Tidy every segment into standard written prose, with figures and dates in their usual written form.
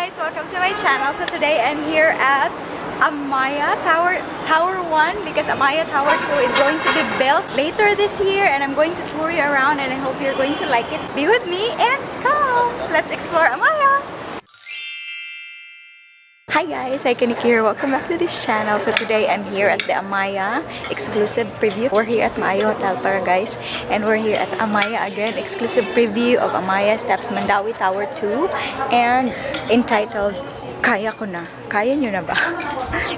guys! Welcome to my channel. So today I'm here at Amaia Tower1 because Amaia Tower2 is going to be built later this year, and I'm going to tour you around, and I hope you're going to like it. Be with me and come! Let's explore Amaia! Hi guys, Cykaniki here. Welcome back to this channel. So today I'm here at the Amaia exclusive preview. We're here at Maayo Hotel para guys, and we're here at Amaia again, exclusive preview of Amaia Steps Mandue Tower2, and entitled Kaya Ko Na. Kaya nyo na ba?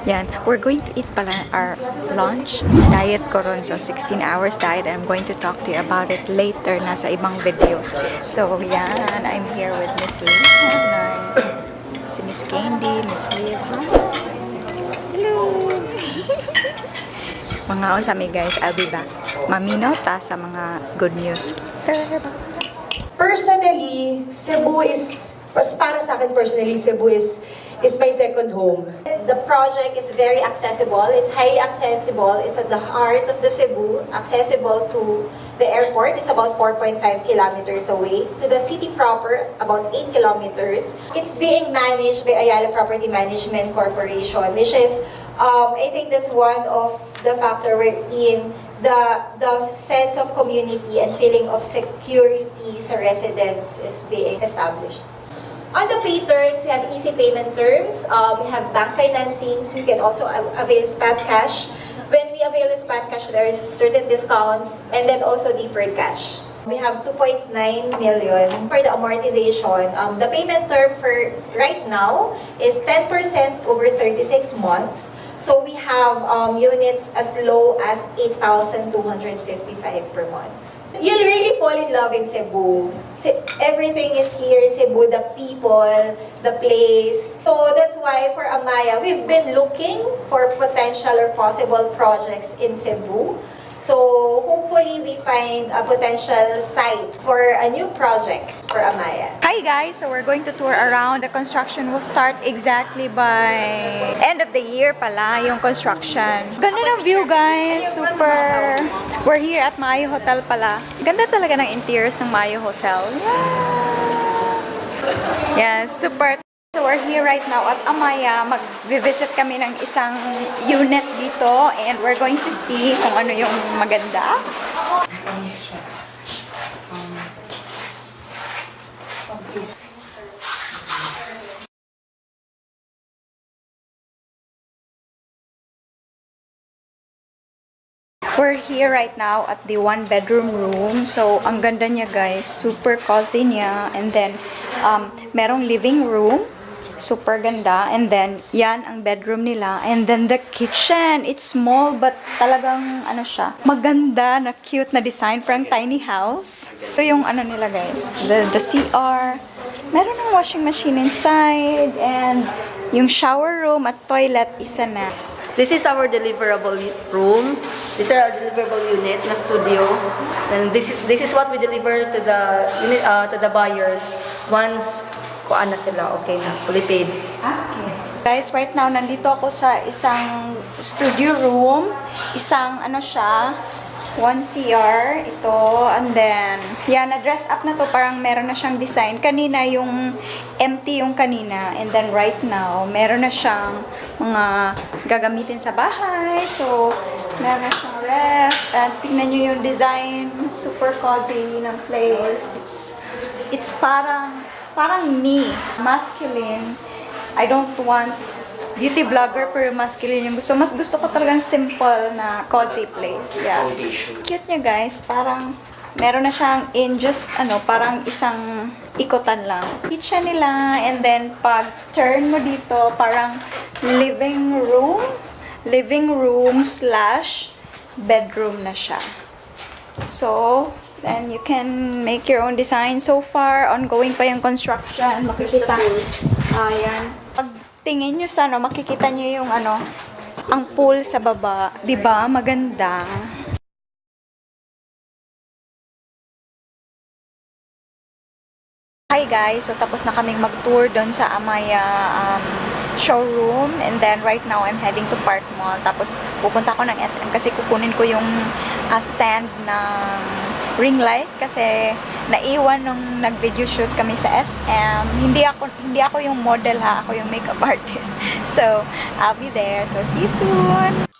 Yan. We're going to eat pala our lunch. Diet ko ron. So 16 hours diet. I'm going to talk to you about it later na sa ibang videos. So yan. I'm here with Miss Lee. Si Miss Candy, Miss Liv. Hello! Mga on sa mi guys, I'll be back. Maminaw ta sa mga good news. Personally, Cebu is, para sa akin personally, Cebu is my second home. The project is very accessible. It's highly accessible. It's at the heart of the Cebu, accessible to the airport. It's about 4.5 kilometers away. To the city proper, about 8 kilometers. It's being managed by Ayala Property Management Corporation, which is, I think that's one of the factor wherein the sense of community and feeling of security sa residents is being established. On the pay terms, we have easy payment terms, we have bank financings, we can also avail SPAT cash. When we avail the SPAT cash, there is certain discounts, and then also deferred cash. We have 2.9 million for the amortization. The payment term for right now is 10% over 36 months. So we have units as low as 8,255 per month. You'll really fall in love in Cebu. Everything is here in Cebu, the people, the place. So that's why for Amaia, we've been looking for potential or possible projects in Cebu. So hopefully we find a potential site for a new project for Amaia. Hi guys! So we're going to tour around. The construction will start exactly by end of the year pala yung construction. Ganda ng view guys! Super! We're here at Maayo Hotel pala. Ganda talaga ng interiors ng Maayo Hotel. Yeah, super! So we're here right now at Amaia. Mag-visit kami ng isang unit dito, and we're going to see kung ano yung maganda. We're here right now at the one-bedroom room. So, ang ganda niya guys. Super cozy niya. And then, merong living room. Super ganda. And then, yan ang bedroom nila. And then, the kitchen. It's small but talagang, ano siya, maganda na cute na design. Parang tiny house. Ito yung ano nila guys. The CR. Meron ng washing machine inside. And yung shower room at toilet, isa na. This is our deliverable room. This is our deliverable unit na studio. And this is what we deliver to the buyers once kuan na sila, okay na, fully paid. Okay. Guys, right now nandito ako sa isang studio room. Isang ano siya, 1 CR ito, and then yan, na-dress up na to, parang meron na siyang design. Kanina yung empty yung kanina, and then right now meron na siyang mga gagamitin sa bahay. So meron na siyang ref, and tingnan nyo yung design, super cozy ng place. It's parang me, masculine. I don't want beauty vlogger pero masculine yung gusto. Mas gusto ko talagang simple na cozy place. Yeah. Cute niya guys. Parang meron na siyang in just parang isang ikutan lang. Kitchen nila, and then pag turn mo dito, parang living room slash bedroom na siya. So, then you can make your own design. So far, ongoing pa yung construction. Makikita. Ayan. Pag tingin nyo sa makikita nyo yung ang pool sa baba. Diba? Maganda. Hi guys! So tapos na kaming mag-tour doon sa Amaia showroom, and then right now I'm heading to Park Mall. Tapos pupunta ko ng SM kasi kukunin ko yung stand ng ring light kasi naiwan nung nag-video shoot kami sa SM. Hindi ako yung model ha, ako yung makeup artist. So, I'll be there. So, see you soon!